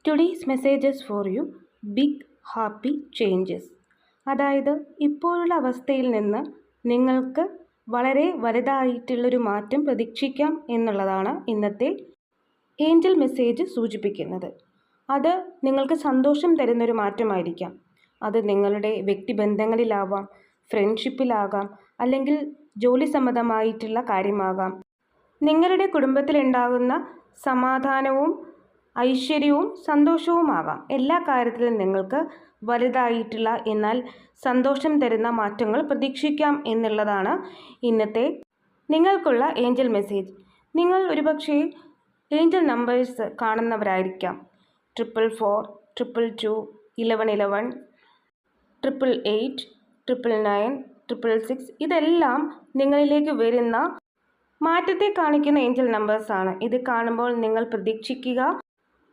Today's messages for you big happy changes. അതായത് ഇപ്പോഴുള്ള അവസ്ഥയിൽ നിന്ന് നിങ്ങൾക്ക് വളരെ വലുതായിട്ടുള്ളൊരു മാറ്റം പ്രതീക്ഷിക്കാം എന്നുള്ളതാണ് ഇന്നത്തെ ഏഞ്ചൽ മെസ്സേജ് സൂചിപ്പിക്കുന്നത്. അത് നിങ്ങൾക്ക് സന്തോഷം തരുന്നൊരു മാറ്റമായിരിക്കാം. അത് നിങ്ങളുടെ വ്യക്തിബന്ധങ്ങളിലാവാം, ഫ്രണ്ട്ഷിപ്പിലാകാം, അല്ലെങ്കിൽ ജോലി സംബന്ധമായിട്ടുള്ള കാര്യമാകാം. നിങ്ങളുടെ കുടുംബത്തിലുണ്ടാകുന്ന സമാധാനവും ഐശ്വര്യവും സന്തോഷവുമാകാം. എല്ലാ കാര്യത്തിലും നിങ്ങൾക്ക് വലുതായിട്ടുള്ള എന്നാൽ സന്തോഷം തരുന്ന മാറ്റങ്ങൾ പ്രതീക്ഷിക്കാം എന്നുള്ളതാണ് ഇന്നത്തെ നിങ്ങൾക്കുള്ള ഏഞ്ചൽ മെസ്സേജ്. നിങ്ങൾ ഒരുപക്ഷെ ഏഞ്ചൽ നമ്പേഴ്സ് കാണുന്നവരായിരിക്കാം. 444, 222, 1111, 888, 999, 666. ഇതെല്ലാം നിങ്ങളിലേക്ക് വരുന്ന മാറ്റത്തെ കാണിക്കുന്ന ഏഞ്ചൽ നമ്പേഴ്സാണ്. ഇത് കാണുമ്പോൾ നിങ്ങൾ പ്രതീക്ഷിക്കുക